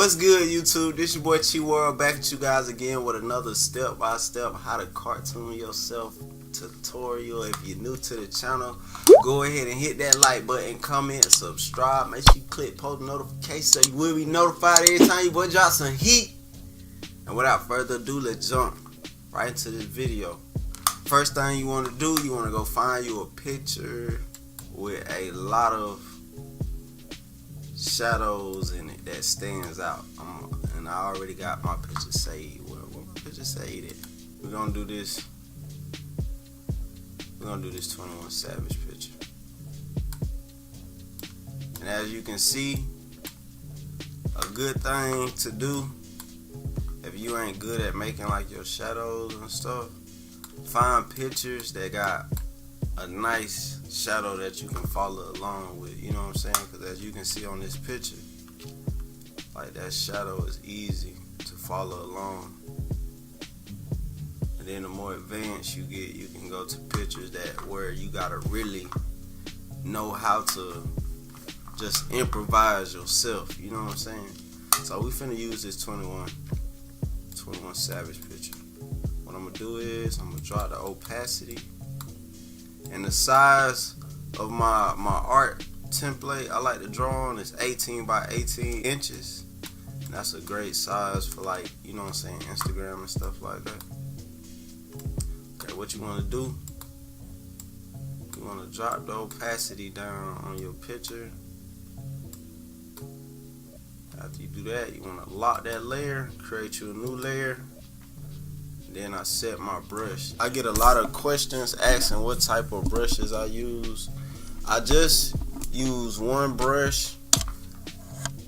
What's good, YouTube? This your boy Chi World back at you guys again with another step-by-step how to cartoon yourself tutorial. If you're new to the channel, go ahead and hit that like button, comment, subscribe. Make sure you click post notification so you will be notified every time you boy drop some heat. And without further ado, let's jump right into this video. First thing you want to do, you want to go find you a picture with a lot of shadows in it that stands out. And I already got my picture saved. Where my picture saved at? We're gonna do this 21 Savage picture. And as you can see, a good thing to do if you ain't good at making like your shadows and stuff, find pictures that got a nice shadow that you can follow along with, you know what I'm saying? Because as you can see on this picture, like that shadow is easy to follow along. And then the more advanced you get, you can go to pictures that where you gotta really know how to just improvise yourself, you know what I'm saying? So we finna use this 21 Savage picture. What I'm gonna do is I'm gonna drop the opacity. And the size of my art template I like to draw on is 18 by 18 inches. And that's a great size for, like, you know what I'm saying, Instagram and stuff like that. Okay, what you want to do, you want to drop the opacity down on your picture. After you do that, you want to lock that layer, create you a new layer. Then I set my brush. I get a lot of questions asking what type of brushes I use. I just use one brush,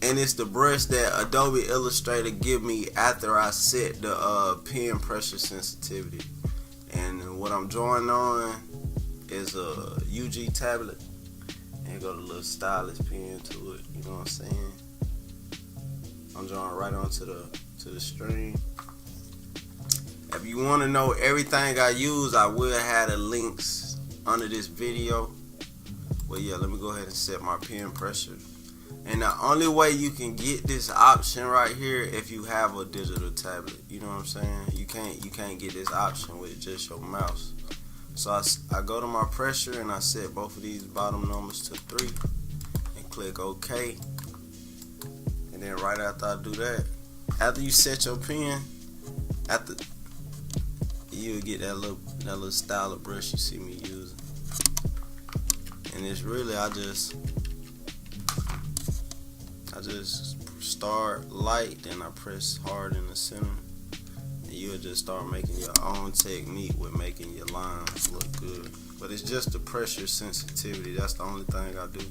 and it's the brush that Adobe Illustrator give me after I set the pen pressure sensitivity. And what I'm drawing on is a UG tablet, and got a little stylus pen to it. You know what I'm saying? I'm drawing right onto the string. If you want to know everything I use, I will have the links under this video. Well, yeah, let me go ahead and set my pen pressure. And the only way you can get this option right here if you have a digital tablet. You know what I'm saying? You can't get this option with just your mouse. So I go to my pressure and I set both of these bottom numbers to 3 and click OK. And then right after I do that, after you set your pen, you'll get that little style of brush you see me using. And it's really, I just start light, then I press hard in the center, and you'll just start making your own technique with making your lines look good. But it's just the pressure sensitivity, that's the only thing I do.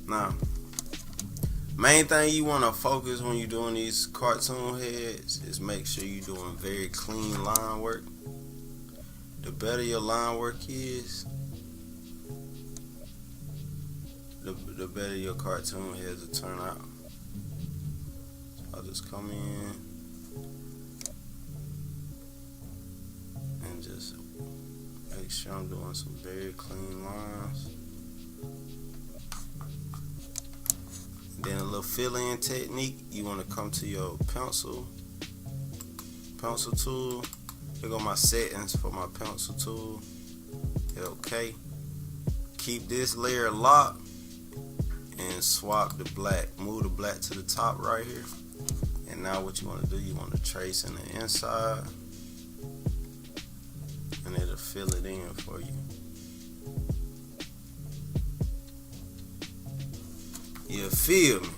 Now, main thing you want to focus when you're doing these cartoon heads is make sure you're doing very clean line work. The better your line work is, the better your cartoon heads will turn out. So I'll just come in and just make sure I'm doing some very clean lines. Then a little fill-in technique, you want to come to your pencil tool. Here go my settings for my pencil tool. Hit OK. Keep this layer locked and swap the black. Move the black to the top right here. And now what you want to do, you want to trace in the inside, and it'll fill it in for you. You feel me?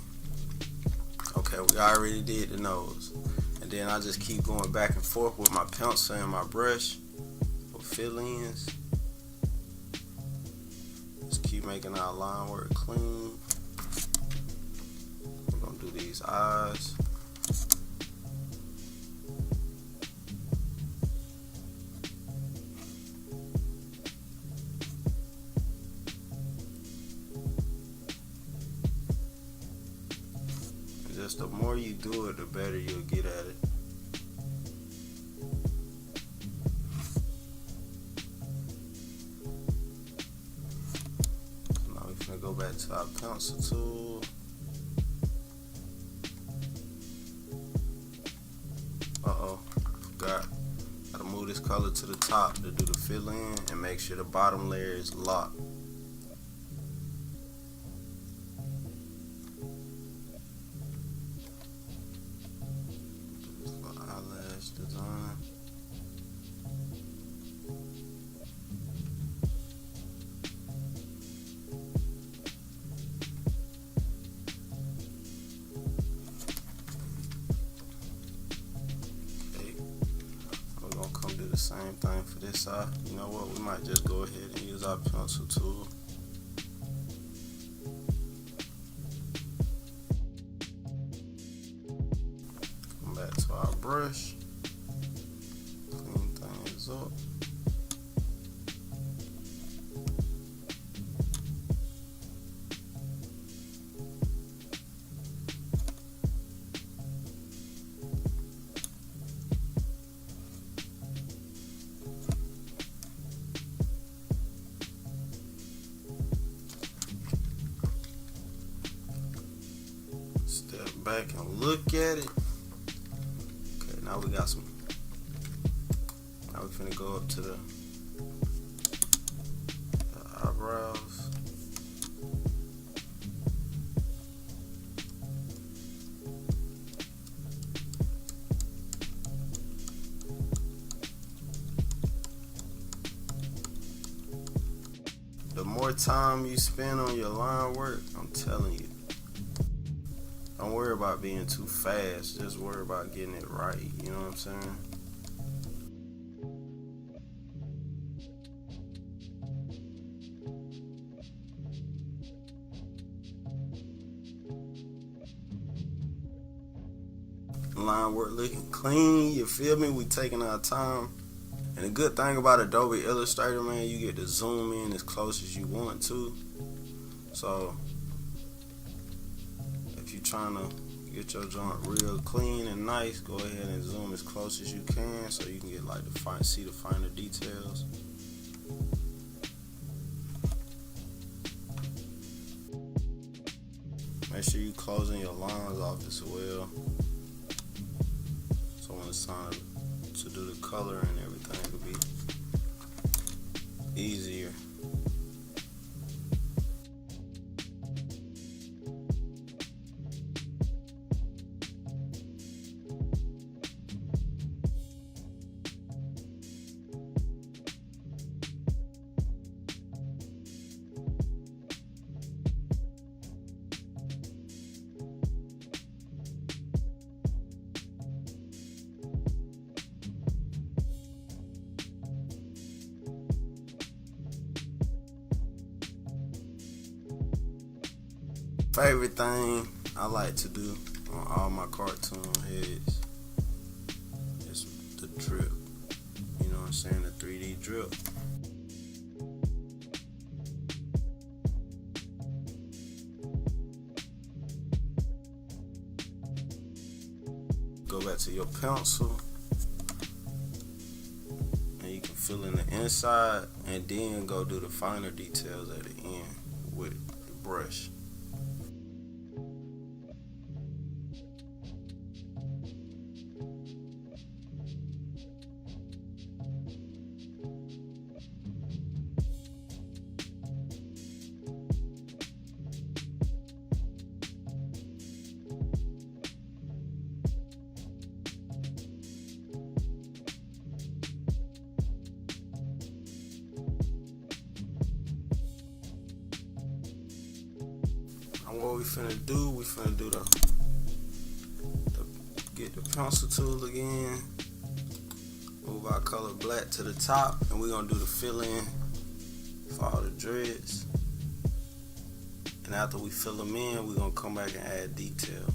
Okay, we already did the nose. And then I just keep going back and forth with my pencil and my brush for fill-ins. Just keep making our line work clean. We're gonna do these eyes. Just the more you do it, the better you'll get at it. Now we're gonna go back to our pencil tool. color to the top to do the fill in, and make sure the bottom layer is locked. Eyelash design. Do the same thing for this side. You know what, we might just go ahead and use our pencil tool. Come back to our brush, clean things up. Step back and look at it. Okay, now we got some. Now we're finna go up to the eyebrows. The more time you spend on your line work, I'm telling you, don't worry about being too fast. Just worry about getting it right. You know what I'm saying? Line work looking clean. You feel me? We taking our time. And the good thing about Adobe Illustrator, man, you get to zoom in as close as you want to. So if you're trying to get your joint real clean and nice, go ahead and zoom as close as you can so you can get like see the finer details. Make sure you closing your lines off as well, so when it's time to do the color and everything, it'll be easier. Favorite thing I like to do on all my cartoon heads is the drip. You know what I'm saying? The 3D drip. Go back to your pencil and you can fill in the inside and then go do the finer details at the end with the brush. What we finna do the get the pencil tool again, move our color black to the top, and we're gonna do the fill in for all the dreads. And after we fill them in, we're gonna come back and add detail.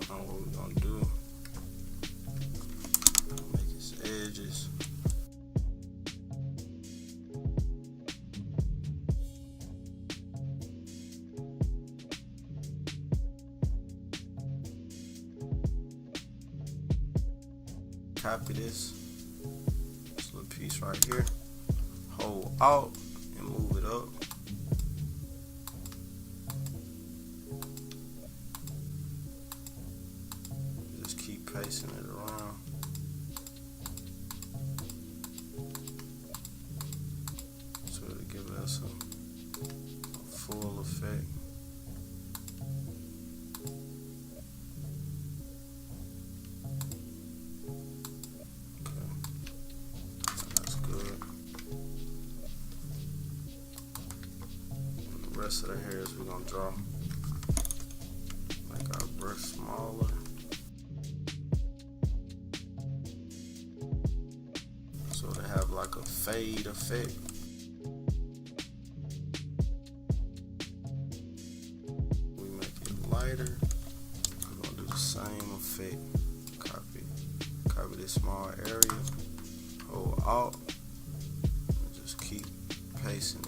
What we're gonna do, make his edges. copy this little piece right here, hold Alt and move it up. Just keep pasting it around. So it'll give us a full effect. Rest of the hairs we're gonna draw, make our brush smaller, so they have like a fade effect. We make it lighter. We're gonna do the same effect. Copy this small area, hold Alt, and just keep pasting it.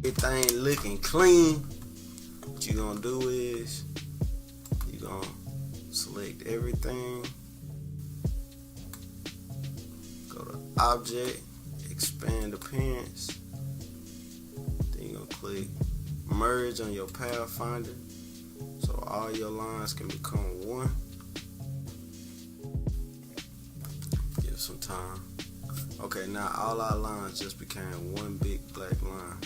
Everything looking clean. What you gonna do is you gonna select everything, go to Object, Expand Appearance, then you're gonna click Merge on your Pathfinder so all your lines can become one. Give it some time. Okay, now all our lines just became one big black line.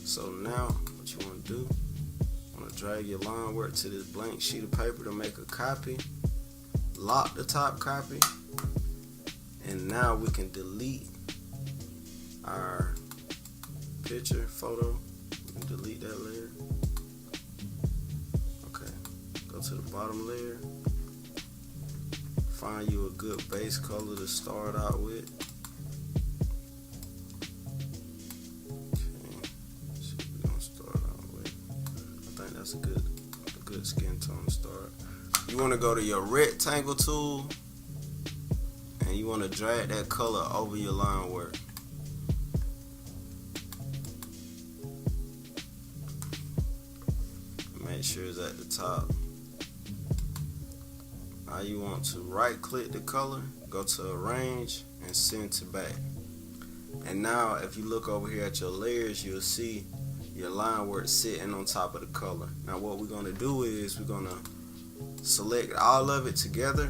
So now what you want to do, you want to drag your line work to this blank sheet of paper to make a copy, lock the top copy, and now we can delete our picture photo. We can delete that layer. Okay, go to the bottom layer, find you a good base color to start out with. Okay, so we're gonna start out with, I think that's a good skin tone to start. You want to go to your rectangle tool and you want to drag that color over your line work. Make sure it's at the top. Now you want to right click the color, go to arrange and send to back. And now if you look over here at your layers, you'll see your line work sitting on top of the color. Now what we're going to do is we're going to select all of it together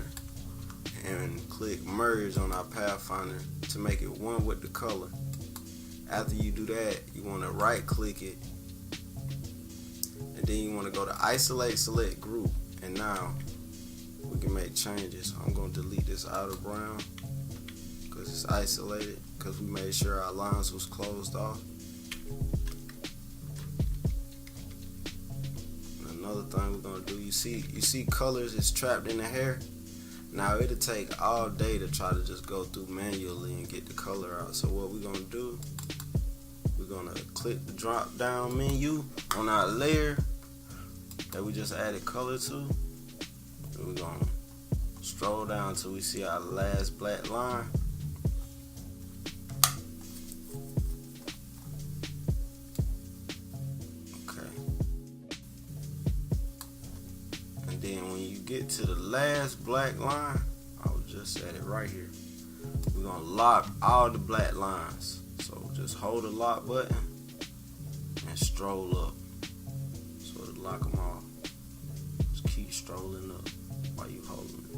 and click merge on our Pathfinder to make it one with the color. After you do that, you want to right click it, and then you want to go to isolate, select group, and now we can make changes. I'm going to delete this outer brown because it's isolated, because we made sure our lines was closed off. And another thing we're going to do, you see colors is trapped in the hair. Now it'll take all day to try to just go through manually and get the color out. So what we're going to do, we're going to click the drop down menu on our layer that we just added color to. And we're going to stroll down till we see our last black line. Okay. And then when you get to the last black line, I will just set it right here. We're going to lock all the black lines. So just hold the lock button and stroll up. So to lock them all. Just keep strolling up while you holding it.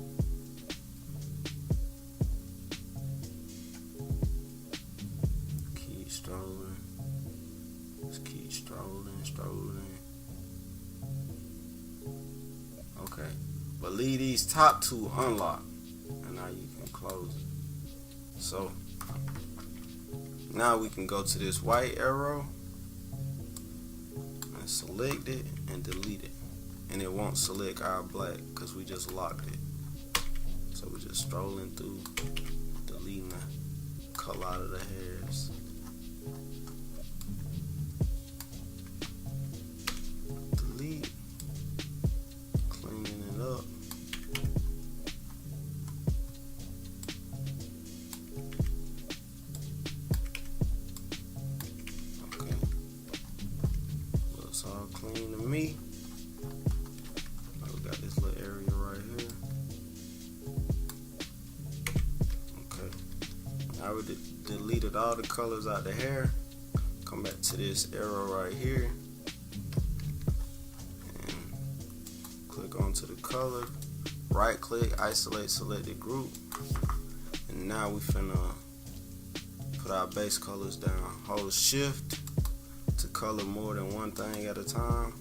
Keep strolling. Just keep strolling. Okay. But leave these top two unlocked. And now you can close it. So now we can go to this white arrow and select it and delete it. And it won't select our black because we just locked it. So we're just strolling through, deleting the color out of the hairs. Delete, cleaning it up. Okay, looks all clean to me. We got this little area right here. Okay, I already deleted all the colors out the hair. Come back to this arrow right here and click onto the color. Right click, isolate selected group, and now we finna put our base colors down. Hold shift to color more than one thing at a time.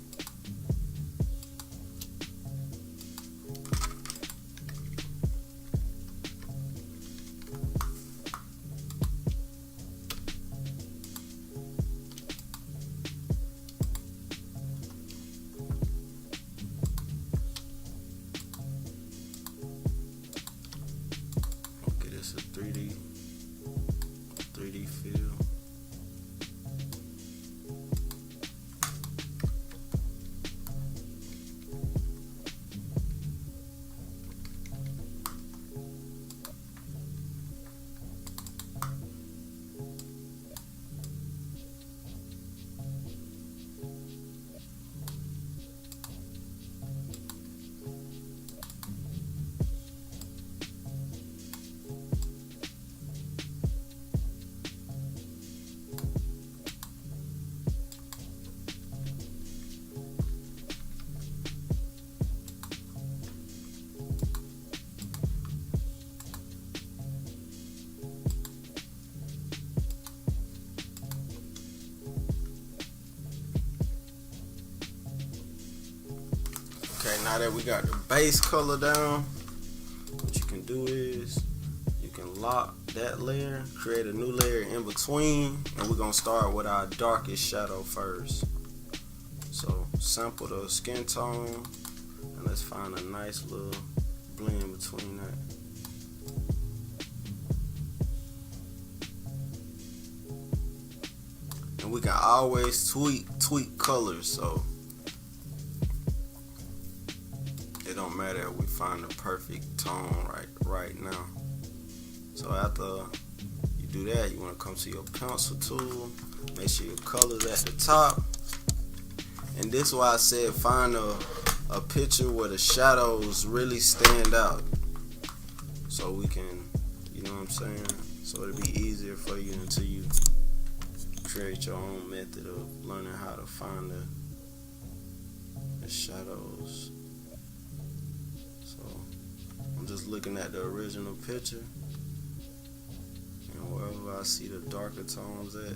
It's a 3D feel. Okay, now that we got the base color down, what you can do is you can lock that layer, create a new layer in between, and we're gonna start with our darkest shadow first. So sample the skin tone, and let's find a nice little blend between that. we can always tweak colors, so it don't matter if we find the perfect tone right now. So after you do that, you want to come to your pencil tool, make sure your color's at the top, and this is why I said find a picture where the shadows really stand out, so we can, you know what I'm saying, so it'll be easier for you until you create your own method of learning how to find the shadows. So I'm just looking at the original picture, and wherever I see the darker tones at,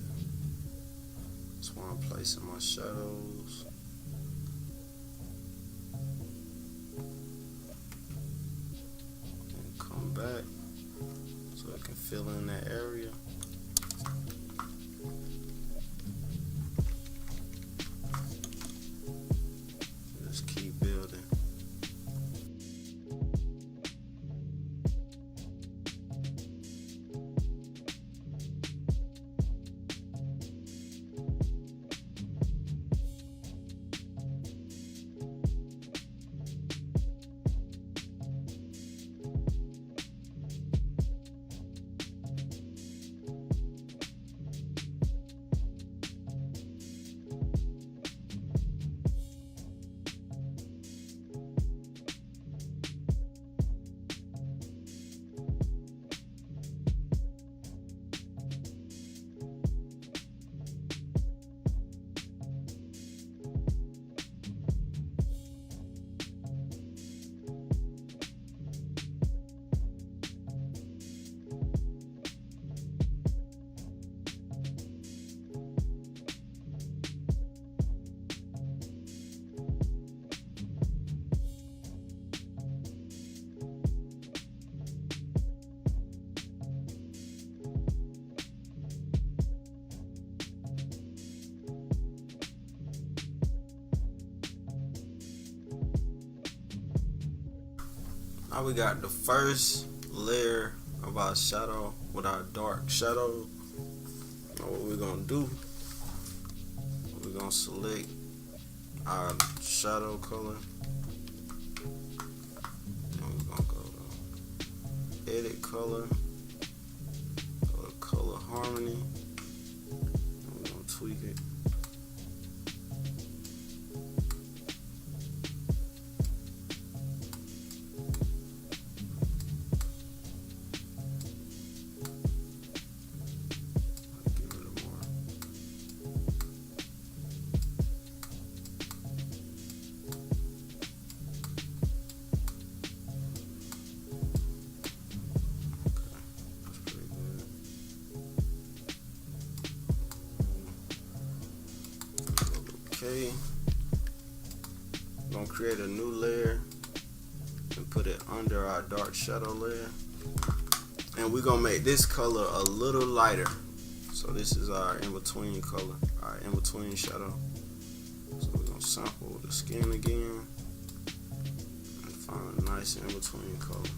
that's where I'm placing my shadows. And come back so I can fill in that area. Just keep building. Now we got the first layer of our shadow with our dark shadow. Now what we're gonna do, we're gonna select our shadow color, and we're gonna go to edit color, go to color harmony, and we're gonna tweak it. Okay, I'm gonna create a new layer and put it under our dark shadow layer, and we're gonna make this color a little lighter. So this is our in-between color, our in-between shadow. So we're gonna sample the skin again and find a nice in-between color.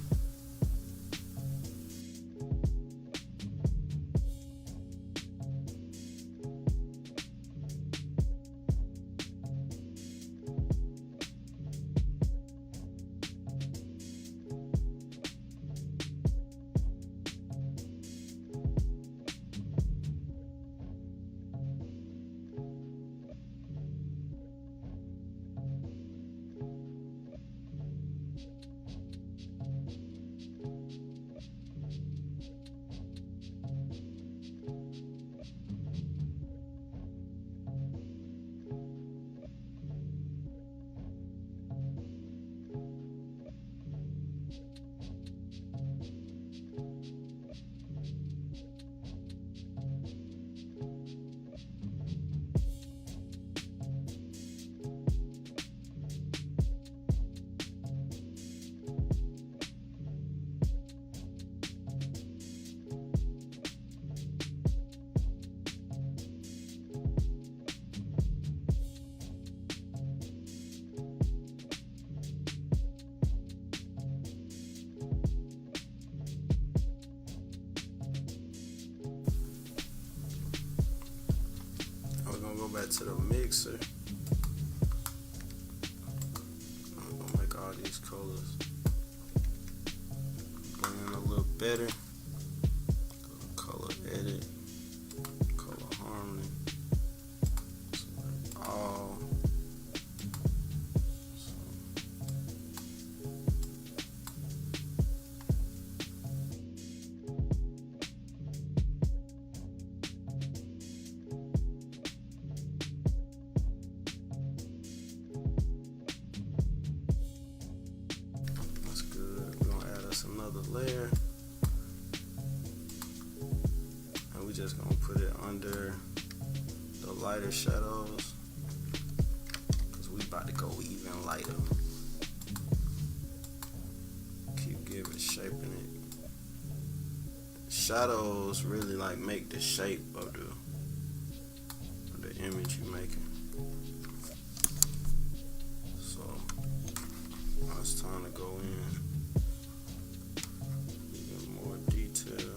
go back to the mixer. I'm gonna make all these colors blend a little better. Color edit, color harmony, select all. That's good. We're gonna add us another layer. And we're just gonna put it under the lighter shadows, because we about to go even lighter. Keep giving, shaping it. Shadows really like make the shape of the image you're making. So now it's time to go in even more detail.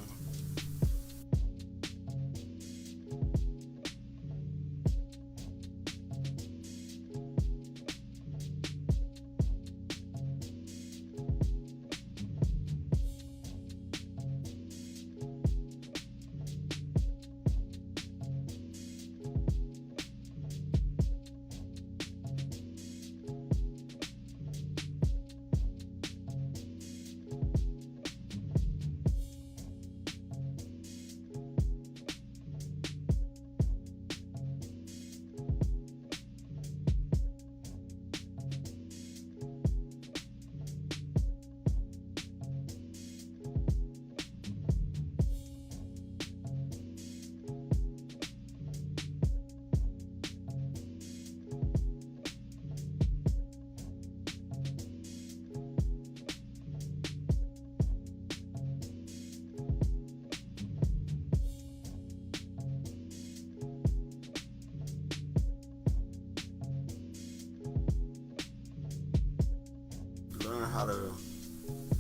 Learn how to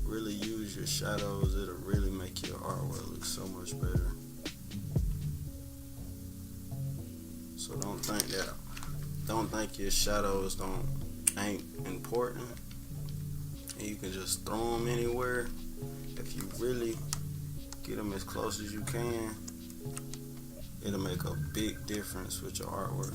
really use your shadows. It'll really make your artwork look so much better. So don't think your shadows ain't important, and you can just throw them anywhere. If you really get them as close as you can, it'll make a big difference with your artwork.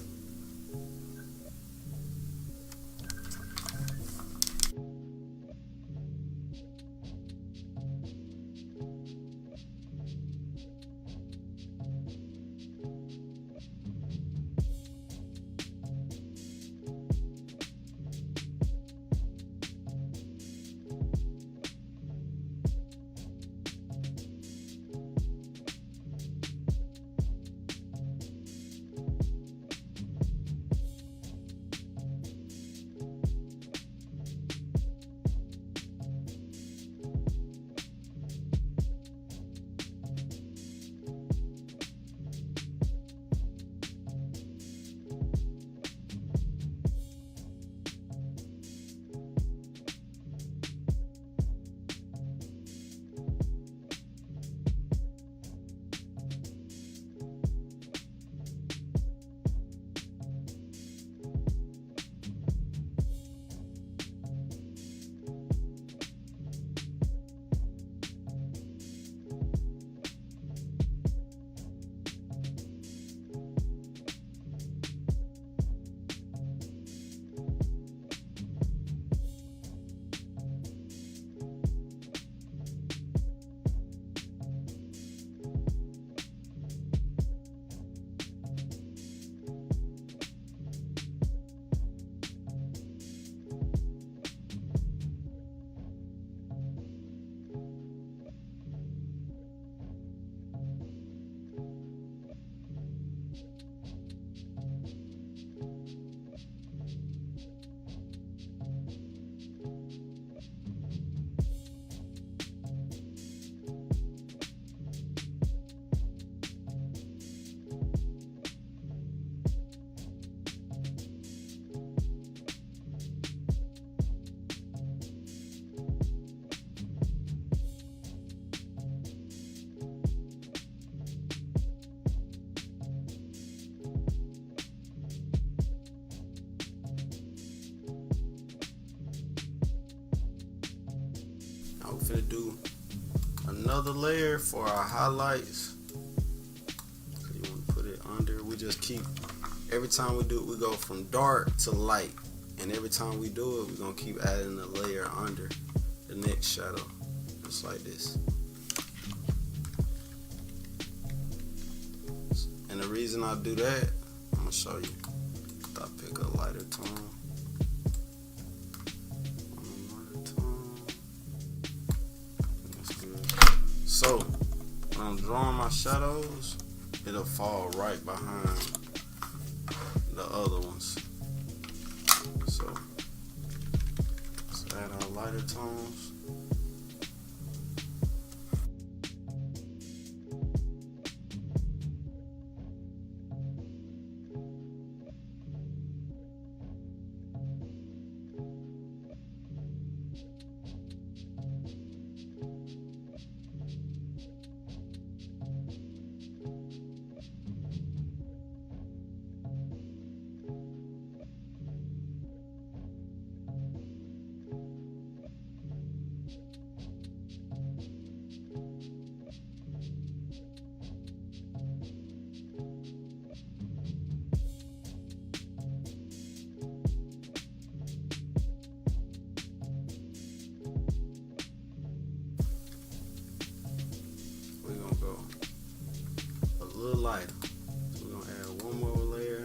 Now we're finna do another layer for our highlights. So you want to put it under. We just keep, every time we do it, we go from dark to light. And every time we do it, we're going to keep adding a layer under the next shadow. Just like this. And the reason I do that, I'm going to show you. I pick a lighter tone. That's good. So, when I'm drawing my shadows, it'll fall right behind the other ones. So, let's add our lighter tones. We're gonna go a little lighter. So we're gonna add one more layer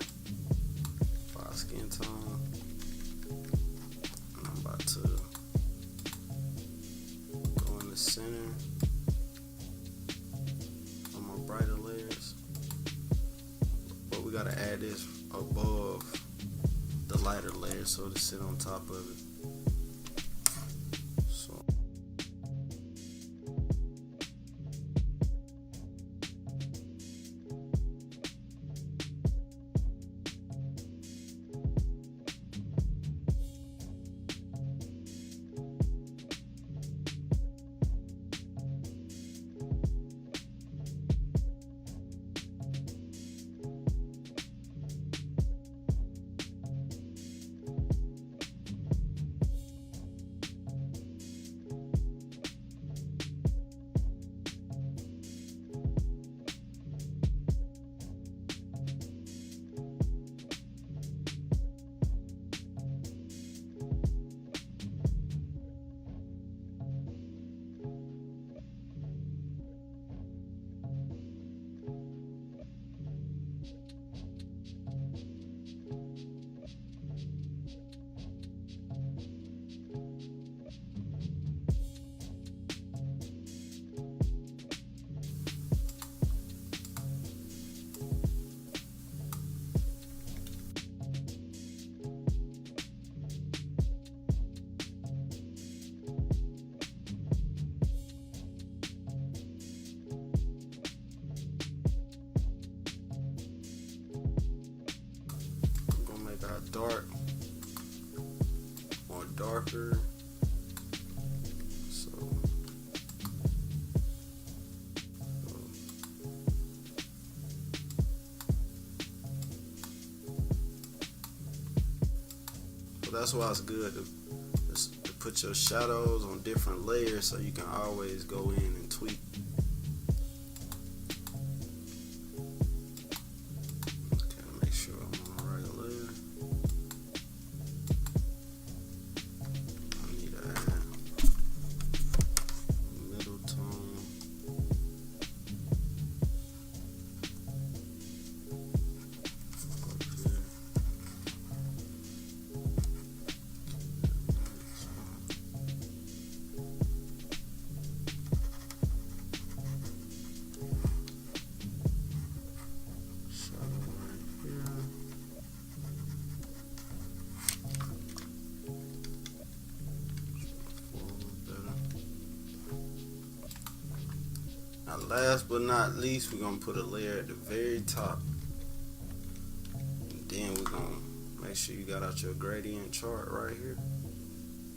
for our skin tone. And I'm about to go in the center on my brighter layers. But we gotta add this above the lighter layer so to sit on top of it. Dark, more darker. So that's why it's good to put your shadows on different layers so you can always go in and tweak. Now last but not least, we're going to put a layer at the very top. And then we're going to make sure you got out your gradient chart right here.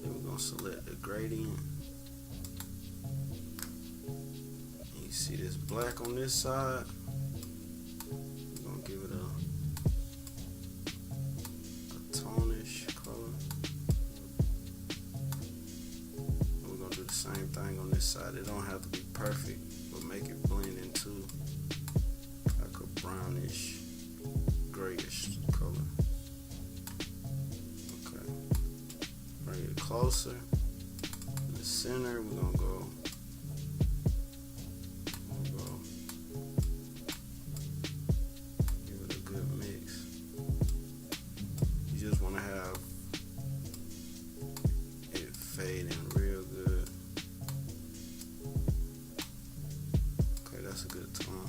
Then we're going to select the gradient. And you see this black on this side. We're going to give it a tonish color. And we're going to do the same thing side. It don't have to be perfect, but make it blend into like a brownish, grayish color. Okay. Bring it closer. In the center, we're gonna go. Give it a good mix. You just want to have it fade in real good. Okay, that's a good tone.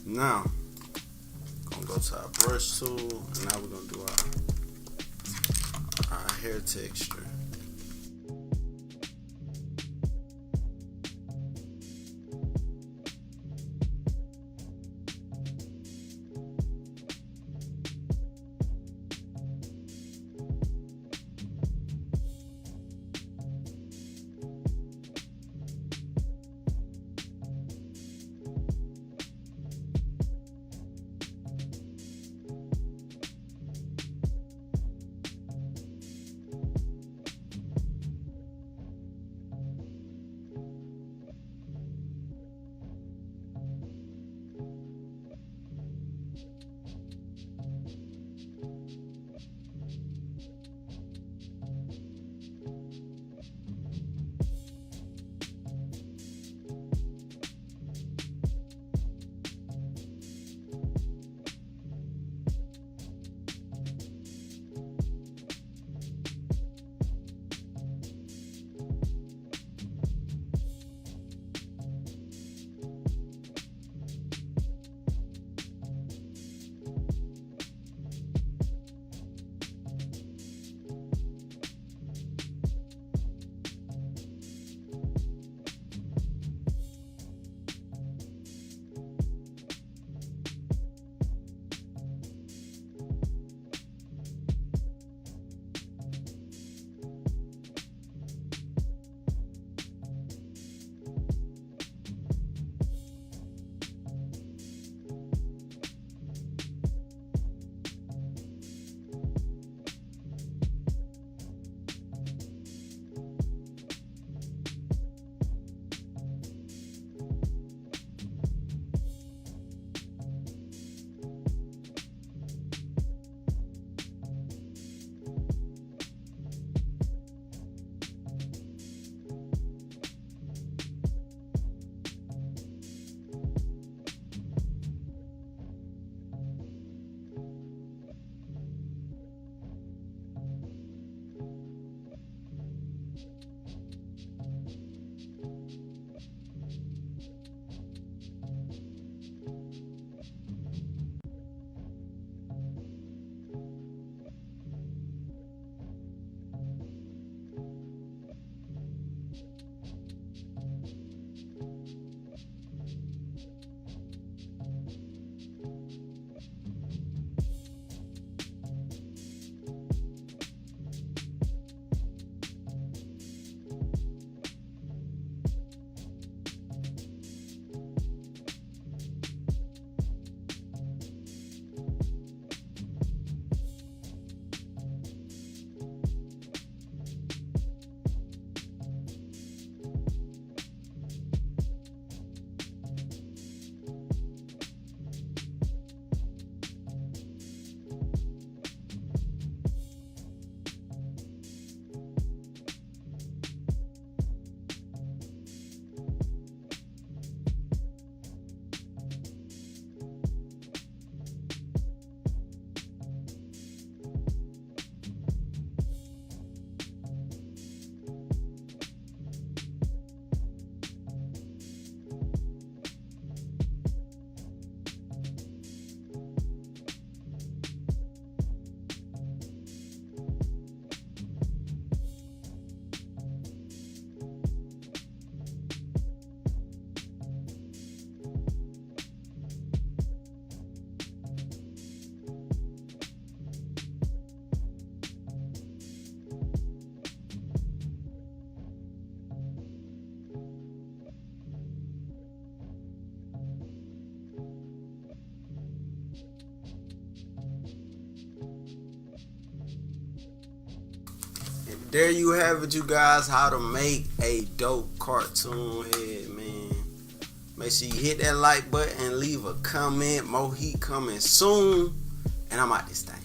Now, gonna go to our brush tool, and now we're gonna do our hair texture. there you have it, you guys, how to make a dope cartoon head, man. Make sure you hit that like button and leave a comment. More heat coming soon. And I'm out this thing.